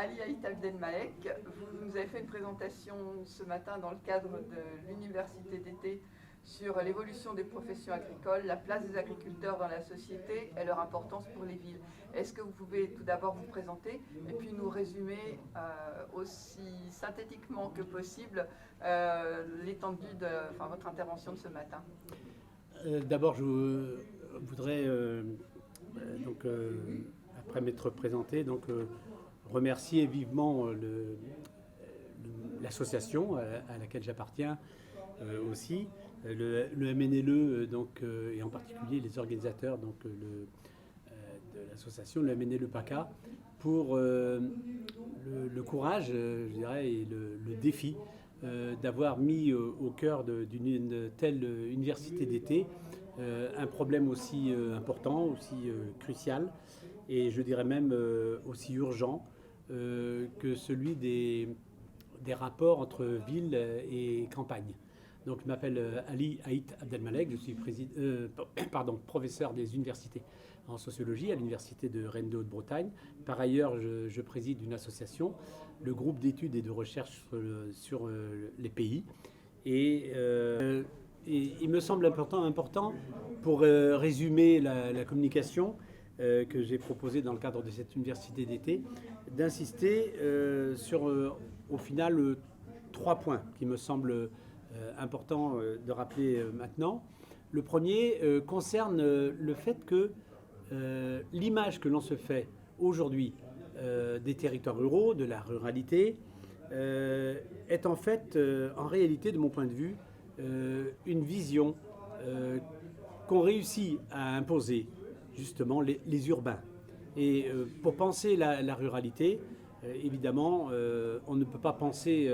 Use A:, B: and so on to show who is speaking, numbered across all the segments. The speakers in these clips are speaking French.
A: Ali Haït Abdelmalek. Vous nous avez fait une présentation ce matin dans le cadre de l'université d'été sur l'évolution des professions agricoles, la place des agriculteurs dans la société et leur importance pour les villes. Est-ce que vous pouvez tout d'abord vous présenter et puis nous résumer aussi synthétiquement que possible l'étendue de votre intervention de ce matin?
B: D'abord, je voudrais, après m'être présenté, remercier vivement l'association à laquelle j'appartiens aussi, le MNLE, et en particulier les organisateurs de l'association, le MNLE PACA, pour le courage, je dirais, et le défi d'avoir mis au cœur d'une telle université d'été un problème aussi important, aussi crucial, et je dirais même aussi urgent que celui des rapports entre ville et campagne. Donc, je m'appelle Ali Haït Abdelmalek, je suis professeur des universités en sociologie à l'université de Rennes de Haute-Bretagne. Par ailleurs, je préside une association, le groupe d'études et de recherche sur les pays. Et il me semble important pour résumer la communication que j'ai proposée dans le cadre de cette université d'été, d'insister sur, au final, 3 points qui me semblent importants de rappeler maintenant. Le premier concerne le fait que l'image que l'on se fait aujourd'hui des territoires ruraux, de la ruralité, est en fait, en réalité, de mon point de vue, une vision qu'ont réussi à imposer justement les urbains. Et pour penser la ruralité, évidemment, on ne peut pas penser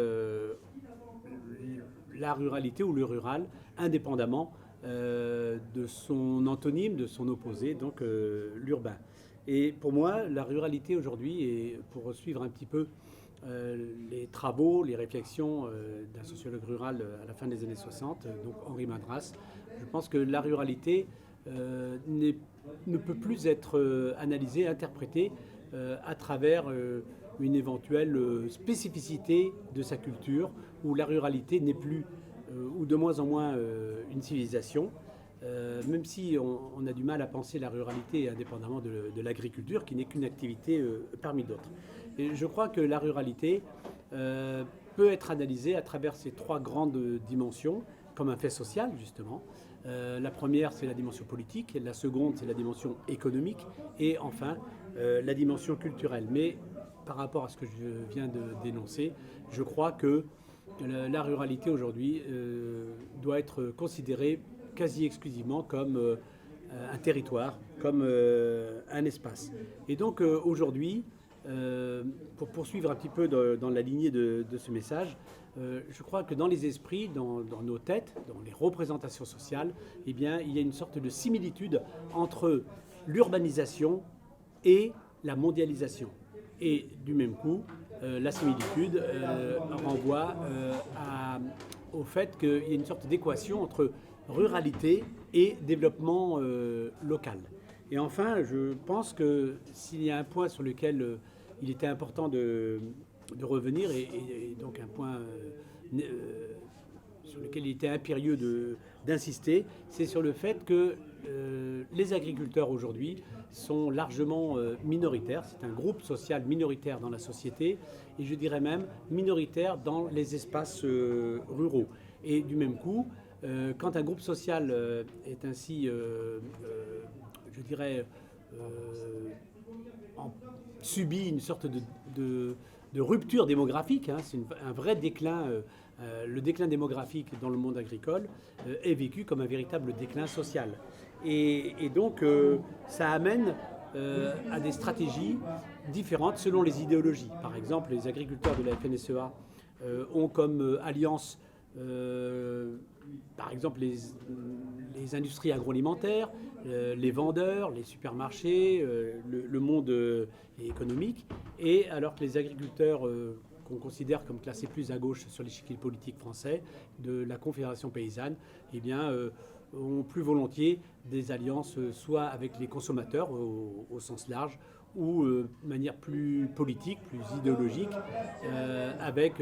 B: la ruralité ou le rural indépendamment de son antonyme, de son opposé, donc l'urbain. Et pour moi, la ruralité aujourd'hui, et pour suivre un petit peu les travaux, les réflexions d'un sociologue rural à la fin des années 60, donc Henri Madras, je pense que la ruralité ne peut plus être analysée, interprétée à travers une éventuelle spécificité de sa culture, où la ruralité n'est plus, ou de moins en moins, une civilisation, même si on a du mal à penser la ruralité indépendamment de l'agriculture, qui n'est qu'une activité parmi d'autres. Et je crois que la ruralité peut être analysée à travers ces 3 grandes dimensions, comme un fait social, justement. La première, c'est la dimension politique, la seconde, c'est la dimension économique, et enfin, la dimension culturelle. Mais par rapport à ce que je viens de dénoncer, je crois que la ruralité aujourd'hui doit être considérée quasi exclusivement comme un territoire, comme un espace. Et donc aujourd'hui, pour poursuivre un petit peu dans la lignée de ce message, je crois que dans les esprits, dans nos têtes, dans les représentations sociales, eh bien, il y a une sorte de similitude entre l'urbanisation et la mondialisation. Et du même coup, la similitude renvoie au fait qu'il y a une sorte d'équation entre ruralité et développement local. Et enfin, je pense que s'il y a un point sur lequel il était important de revenir, et donc un point sur lequel il était impérieux d'insister, c'est sur le fait que les agriculteurs aujourd'hui sont largement minoritaires. C'est un groupe social minoritaire dans la société, et je dirais même minoritaire dans les espaces ruraux. Et du même coup, quand un groupe social est ainsi, je dirais, subit une sorte de rupture démographique, c'est un vrai déclin. Le déclin démographique dans le monde agricole est vécu comme un véritable déclin social. Et donc, ça amène à des stratégies différentes selon les idéologies. Par exemple, les agriculteurs de la FNSEA ont comme alliance, par exemple, les industries agroalimentaires, les vendeurs, les supermarchés, le monde économique, et alors que les agriculteurs qu'on considère comme classés plus à gauche sur l'échiquier politique français, de la Confédération paysanne, eh bien, ont plus volontiers des alliances soit avec les consommateurs au sens large, ou de manière plus politique, plus idéologique, avec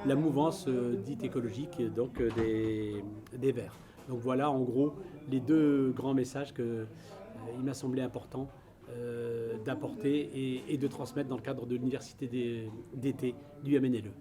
B: la mouvance dite écologique donc, des Verts. Donc voilà en gros les deux grands messages qu'il m'a semblé important d'apporter et de transmettre dans le cadre de l'université d'été du MNLE.